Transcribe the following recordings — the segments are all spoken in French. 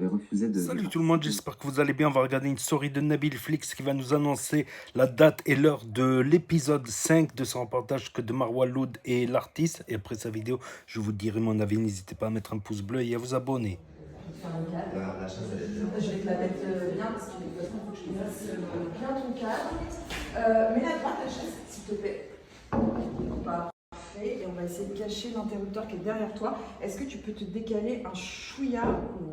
avez refusé de... Salut tout le monde, j'espère que vous allez bien. On va regarder une story de Nabil Flix qui va nous annoncer la date et l'heure de l'épisode 5 de son reportage que de Marwa Loud et l'artiste. Et après sa vidéo, je vous dirai mon avis. N'hésitez pas à mettre un pouce bleu et à vous abonner. Je vais te la mettre bien parce que de toute façon, il faut que je te fasse bien ton cadre. Mets la droite la chaise, s'il te plaît. Parfait. Et on va essayer de cacher l'interrupteur qui est derrière toi. Est-ce que tu peux te décaler un chouïa?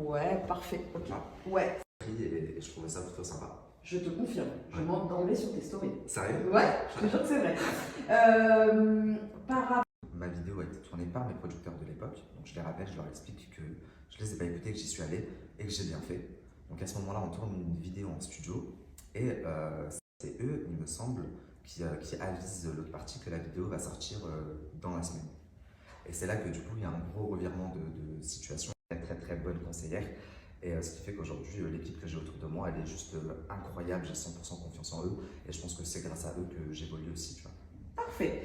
Ouais, parfait. Ok. Ouais. Et je trouvais ça plutôt sympa. Je te confirme. Je monte d'emblée sur tes stories. Sérieux? Ouais, je te jure que c'est vrai. Par rapport. Ma vidéo a été tournée par mes producteurs de l'époque. Donc je les rappelle, je leur explique que je les ai pas écoutés, que j'y suis allé et que j'ai bien fait. Donc à ce moment-là, on tourne une vidéo en studio et c'est eux, il me semble, qui avisent l'autre partie que la vidéo va sortir dans la semaine. Et c'est là que du coup, il y a un gros revirement de situation. Très bonne conseillère. Et ce qui fait qu'aujourd'hui, l'équipe que j'ai autour de moi, elle est juste incroyable. J'ai 100% confiance en eux. Et je pense que c'est grâce à eux que j'évolue aussi, tu vois. Parfait.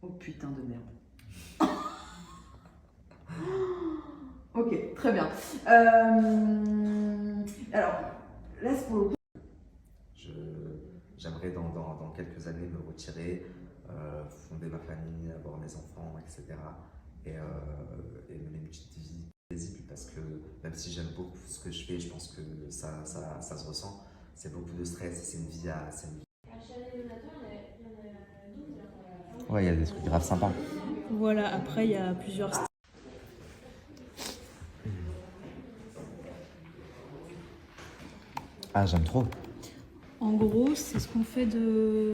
Oh putain de merde. Ok, très bien. Alors, là, c'est pour le coup. J'aimerais dans quelques années me retirer, fonder ma famille, avoir mes enfants, etc. Et mener une petite vie paisible parce que même si j'aime beaucoup ce que je fais, je pense que ça se ressent. C'est beaucoup de stress, c'est une vie à... Ouais, il y a des trucs grave sympas. Voilà, après il y a plusieurs styles. Ah, j'aime trop. En gros, c'est ce qu'on fait de...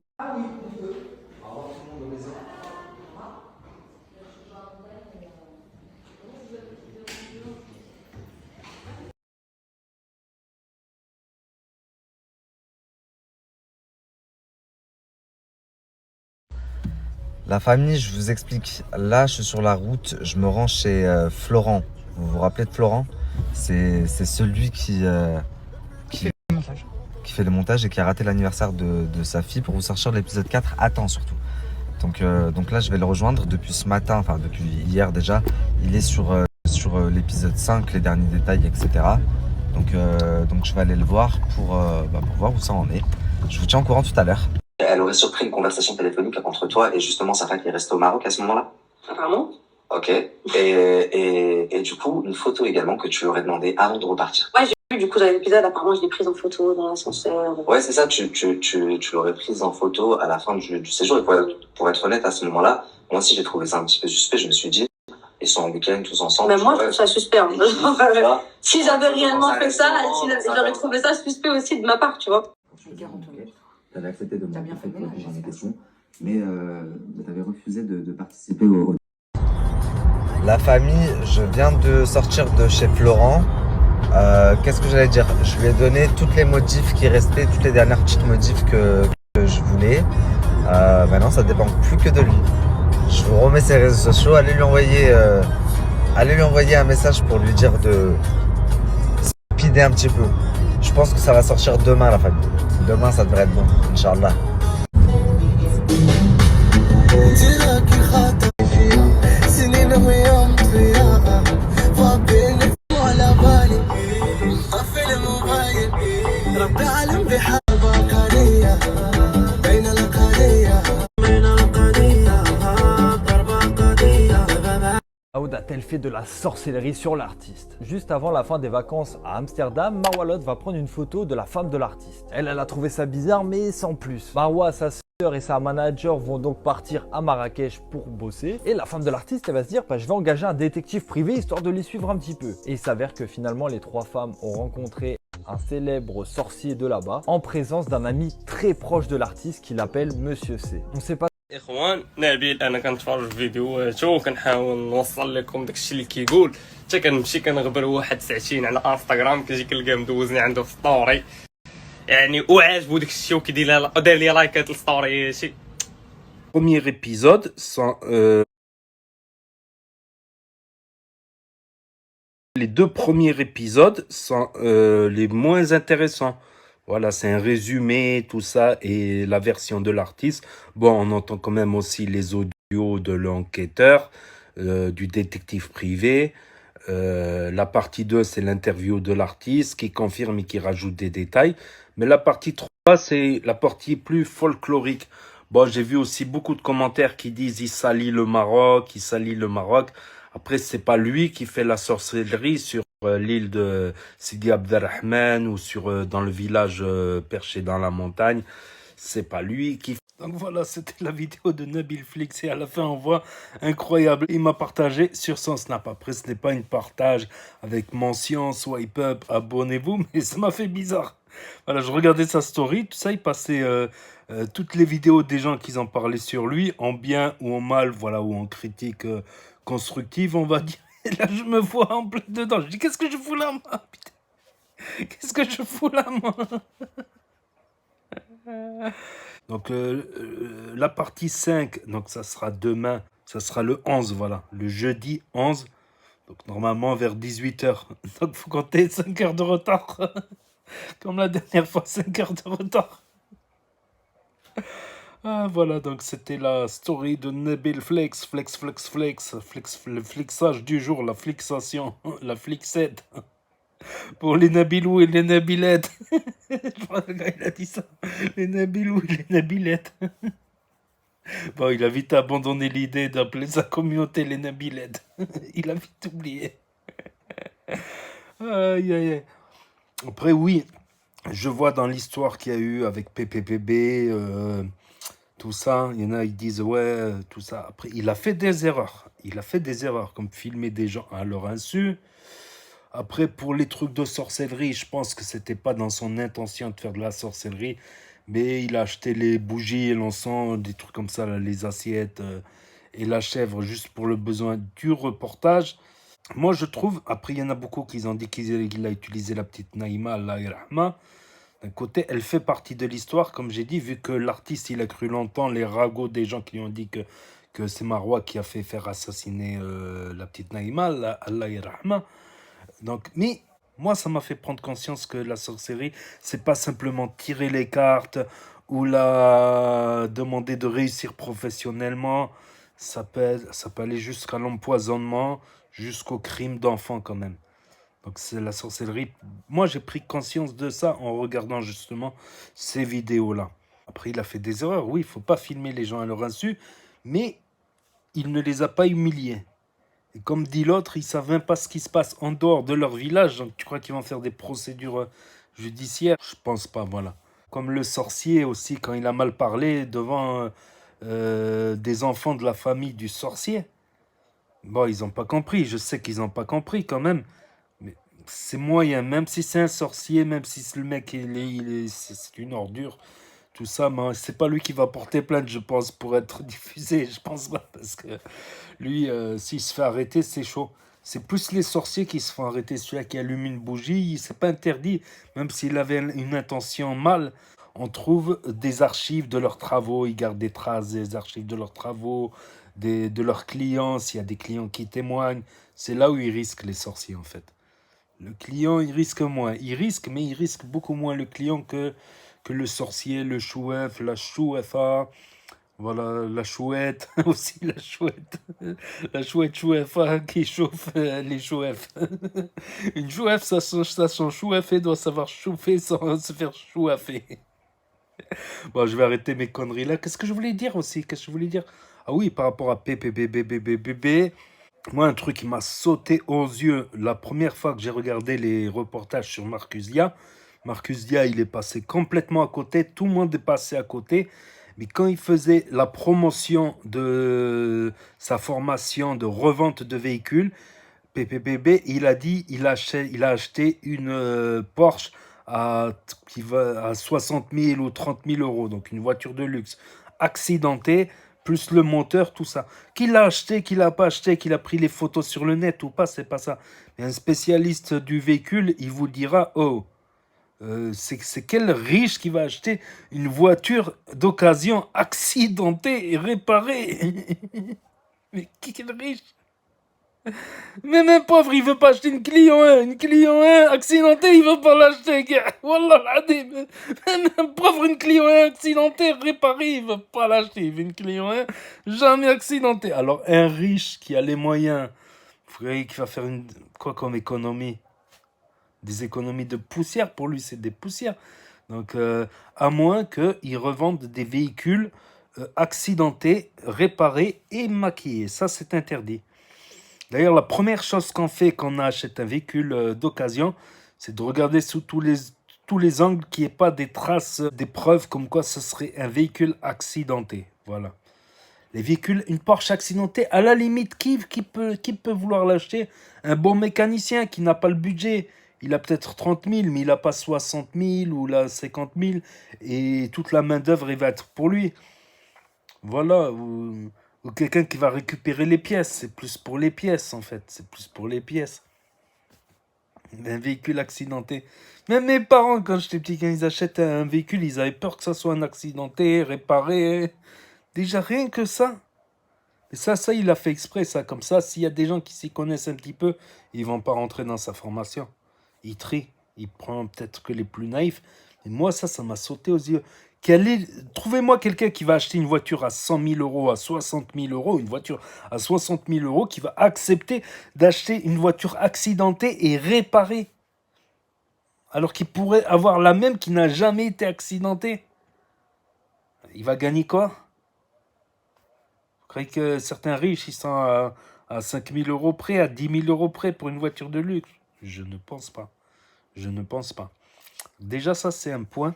La famille, je vous explique. Là, je suis sur la route, je me rends chez Florent. Vous vous rappelez de Florent? C'est celui qui fait le montage et qui a raté l'anniversaire de sa fille pour vous sortir de l'épisode 4 à temps surtout. Donc là, je vais le rejoindre depuis ce matin, enfin depuis hier déjà. Il est sur l'épisode 5, les derniers détails, etc. Donc je vais aller le voir pour voir où ça en est. Je vous tiens au courant tout à l'heure. Elle aurait surpris une conversation téléphonique entre toi et justement sa femme qui est restée au Maroc à ce moment-là. Apparemment. Ok. Et du coup, une photo également que tu lui aurais demandé avant de repartir. Ouais, j'ai vu du coup dans l'épisode, apparemment je l'ai prise en photo dans l'ascenseur. Ouais, c'est ça, tu l'aurais prise en photo à la fin du séjour. Et pour être honnête, à ce moment-là, moi aussi j'ai trouvé ça un petit peu suspect. Je me suis dit, ils sont en week-end tous ensemble. Mais moi je trouve ça suspect. Hein. Si j'avais réellement fait ça, j'aurais trouvé ça suspect aussi de ma part, tu vois. T'avais accepté de T'as bien fait de ménager, poser c'est mes questions, mais t'avais refusé de participer au... La famille, je viens de sortir de chez Florent. Qu'est-ce que j'allais dire? Je lui ai donné toutes les modifs qui restaient, toutes les dernières petites modifs que je voulais. Maintenant, ça dépend plus que de lui. Je vous remets ses réseaux sociaux. Allez lui envoyer un message pour lui dire de speeder un petit peu. Je pense que ça va sortir demain, la famille. Demain, ça devrait être bon, Inch'Allah. Aoud a-t-elle fait de la sorcellerie sur l'artiste? Juste avant la fin des vacances à Amsterdam, Marwa Loud va prendre une photo de la femme de l'artiste. Elle a trouvé ça bizarre, mais sans plus. Marwa, sa sœur et sa manager vont donc partir à Marrakech pour bosser. Et la femme de l'artiste, elle va se dire, je vais engager un détective privé histoire de les suivre un petit peu. Et il s'avère que finalement, les trois femmes ont rencontré un célèbre sorcier de là-bas en présence d'un ami très proche de l'artiste qui l'appelle Monsieur C. On sait pas. اخوان نبيل انا كنتفرج في فيديوهاتو وكنحاول نوصل لكم داكشي اللي كيقول حتى كنمشي كنغبر واحد ساعتين على انستغرام كنجي كنلقاه مدوزني عنده في ستوري يعني وعاجبو داكشي وكيدير دار لي لايكات الستوري شي Premier épisode, les deux premiers épisodes sont les moins intéressants. Voilà, c'est un résumé, tout ça, et la version de l'artiste. Bon, on entend quand même aussi les audios de l'enquêteur, du détective privé. La partie 2, c'est l'interview de l'artiste qui confirme et qui rajoute des détails. Mais la partie 3, c'est la partie plus folklorique. Bon, j'ai vu aussi beaucoup de commentaires qui disent il salit le Maroc, il salit le Maroc. Après, c'est pas lui qui fait la sorcellerie sur l'île de Sidi Abderrahman ou sur dans le village perché dans la montagne. C'est pas lui qui. Donc voilà, c'était la vidéo de Nabil Flix et à la fin on voit incroyable. Il m'a partagé sur son Snap. Après, ce n'est pas une partage avec mention, swipe up, abonnez-vous, mais ça m'a fait bizarre. Voilà, je regardais sa story, tout ça, il passait toutes les vidéos des gens qui en parlaient sur lui, en bien ou en mal, voilà, ou en critique constructive, on va dire. Et là, je me vois en plein dedans. Je dis, qu'est-ce que je fous là, moi? Putain, qu'est-ce que je fous là, moi? Donc, la partie 5, donc ça sera demain, ça sera le 11, voilà, le jeudi 11. Donc, normalement, vers 18h. Donc, faut compter 5 heures de retard. Comme la dernière fois, 5 heures de retard. Ah, voilà, donc c'était la story de Nabil Flex, le flexage du jour, la flexation, la flexette. Pour les Nabilou et les Nabilettes. Je crois que le gars, il a dit ça. Les Nabilou et les Nabilettes. Bon, il a vite abandonné l'idée d'appeler sa communauté les Nabilettes. Il a vite oublié. Aïe, aïe, aïe. Après, oui, je vois dans l'histoire qu'il y a eu avec PPPB, tout ça, il y en a, ils disent, ouais, tout ça. Après, il a fait des erreurs. Il a fait des erreurs, comme filmer des gens à leur insu. Après, pour les trucs de sorcellerie, je pense que c'était pas dans son intention de faire de la sorcellerie. Mais il a acheté les bougies, l'encens, des trucs comme ça, là, les assiettes et la chèvre, juste pour le besoin du reportage. Moi, je trouve, après, il y en a beaucoup qui ont dit qu'il a utilisé la petite Naïma, Allah yarhama. D'un côté, elle fait partie de l'histoire, comme j'ai dit, vu que l'artiste, il a cru longtemps les ragots des gens qui lui ont dit que c'est Marois qui a fait faire assassiner la petite Naïma, Allah yarhama. Donc, mais moi, ça m'a fait prendre conscience que la sorcellerie, c'est pas simplement tirer les cartes ou la demander de réussir professionnellement. Ça peut aller jusqu'à l'empoisonnement, jusqu'au crime d'enfant quand même. Donc c'est la sorcellerie. Moi, j'ai pris conscience de ça en regardant justement ces vidéos-là. Après, il a fait des erreurs. Oui, il faut pas filmer les gens à leur insu, mais il ne les a pas humiliés. Et comme dit l'autre, ils ne savent même pas ce qui se passe en dehors de leur village. Donc tu crois qu'ils vont faire des procédures judiciaires? Je pense pas, voilà. Comme le sorcier aussi, quand il a mal parlé devant des enfants de la famille du sorcier. Bon, ils n'ont pas compris. Je sais qu'ils n'ont pas compris quand même. Mais c'est moyen. Même si c'est un sorcier, même si le mec, c'est une ordure. Tout ça, mais c'est pas lui qui va porter plainte, je pense, pour être diffusé. Je pense pas, parce que lui, s'il se fait arrêter, c'est chaud. C'est plus les sorciers qui se font arrêter. Celui-là qui allume une bougie, c'est pas interdit. Même s'il avait une intention mal, on trouve des archives de leurs travaux. Ils gardent des traces des archives de leurs travaux, de leurs clients. S'il y a des clients qui témoignent, c'est là où ils risquent, les sorciers, en fait. Le client, il risque moins. Il risque, mais il risque beaucoup moins le client que le sorcier, le chouef, la chouefa, voilà, la chouette, aussi la chouette chouefa qui chauffe les chouefs. Une chouef, ça sent chouefé, doit savoir chauffer sans se faire chouaffer. Bon, je vais arrêter mes conneries là. Qu'est-ce que je voulais dire aussi? Qu'est-ce que je voulais dire? Ah oui, par rapport à PPBBBBB, moi, un truc qui m'a sauté aux yeux la première fois que j'ai regardé les reportages sur Marcus Dia. Marcus Dia, il est passé complètement à côté. Tout le monde est passé à côté. Mais quand il faisait la promotion de sa formation de revente de véhicules, PPBB, il a dit il a acheté une Porsche qui va à 60 000 ou 30 000 euros. Donc une voiture de luxe accidentée, plus le moteur, tout ça. Qu'il l'a acheté, qu'il l'a pas acheté, qu'il a pris les photos sur le net ou pas, c'est pas ça. Mais un spécialiste du véhicule, il vous dira, oh, c'est quel riche qui va acheter une voiture d'occasion accidentée et réparée? Mais quel riche? Même un pauvre, il veut pas acheter une Clio 1. Une Clio 1 accidentée, il veut pas l'acheter, gars. Wallah l'adim. Même un pauvre, une Clio 1 accidentée, réparée, il veut pas l'acheter. Il veut une Clio 1 jamais accidentée. Alors, un riche qui a les moyens, Vous croyez qu'il va faire quoi comme économie? Des économies de poussière, pour lui c'est des poussières. Donc à moins qu'ils revendent des véhicules accidentés, réparés et maquillés. Ça c'est interdit. D'ailleurs la première chose qu'on fait quand on achète un véhicule d'occasion, c'est de regarder sous tous les angles qu'il n'y ait pas des traces, des preuves comme quoi ce serait un véhicule accidenté. Voilà. Les véhicules, une Porsche accidentée, à la limite, qui peut vouloir l'acheter? Un bon mécanicien qui n'a pas le budget. Il a peut-être 30 000, mais il n'a pas 60 000 ou là 50 000. Et toute la main-d'œuvre, il va être pour lui. Voilà. Ou quelqu'un qui va récupérer les pièces. C'est plus pour les pièces, en fait. C'est plus pour les pièces. Un véhicule accidenté. Même mes parents, quand j'étais petit, quand ils achètent un véhicule, ils avaient peur que ça soit un accidenté, réparé. Déjà, rien que ça. Et ça, il a fait exprès, ça. Comme ça, s'il y a des gens qui s'y connaissent un petit peu, ils vont pas rentrer dans sa formation. Il trie. Il prend peut-être que les plus naïfs. Mais moi, ça m'a sauté aux yeux. Trouvez-moi quelqu'un qui va acheter une voiture à 100 000 euros, à 60 000 euros, une voiture à 60 000 euros, qui va accepter d'acheter une voiture accidentée et réparée. Alors qu'il pourrait avoir la même qui n'a jamais été accidentée. Il va gagner quoi? Vous croyez que certains riches, ils sont à 5 000 euros près, à 10 000 euros près pour une voiture de luxe? Je ne pense pas. Je ne pense pas. Déjà, ça, c'est un point.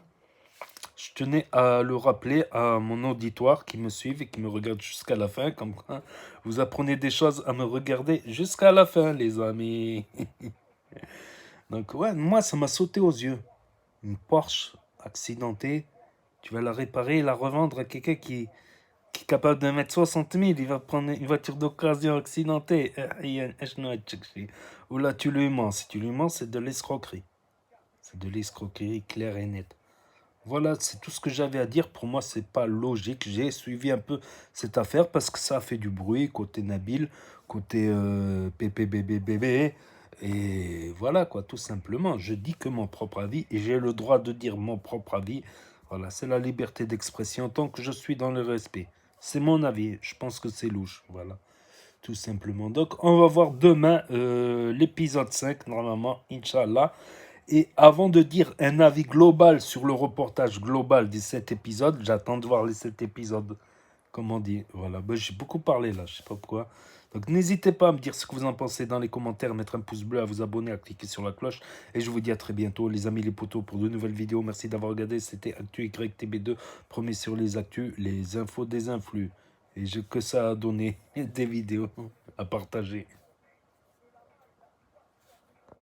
Je tenais à le rappeler à mon auditoire qui me suit et qui me regarde jusqu'à la fin. Comme quoi, vous apprenez des choses à me regarder jusqu'à la fin, les amis. Donc, ouais, moi, ça m'a sauté aux yeux. Une Porsche accidentée, tu vas la réparer et la revendre à quelqu'un qui est capable de mettre 60 000, il va prendre une voiture d'occasion accidentée. Ou là, tu lui mens. Si tu lui mens, c'est de l'escroquerie. C'est de l'escroquerie claire et nette. Voilà, c'est tout ce que j'avais à dire. Pour moi, c'est pas logique. J'ai suivi un peu cette affaire parce que ça a fait du bruit côté Nabil, côté PPBBB. Et voilà, quoi, tout simplement. Je dis que mon propre avis et j'ai le droit de dire mon propre avis. Voilà, c'est la liberté d'expression tant que je suis dans le respect. C'est mon avis. Je pense que c'est louche. Voilà, tout simplement. Donc, on va voir demain l'épisode 5, normalement, Inch'Allah. Et avant de dire un avis global sur le reportage global des 7 épisodes, j'attends de voir les 7 épisodes. Comment dire, voilà, j'ai beaucoup parlé là, je sais pas pourquoi. Donc n'hésitez pas à me dire ce que vous en pensez dans les commentaires, à mettre un pouce bleu, à vous abonner, à cliquer sur la cloche. Et je vous dis à très bientôt les amis les potos pour de nouvelles vidéos. Merci d'avoir regardé, c'était Actu YTB2, premier sur les actus, les infos des influx. Et j'ai que ça à donner, des vidéos à partager.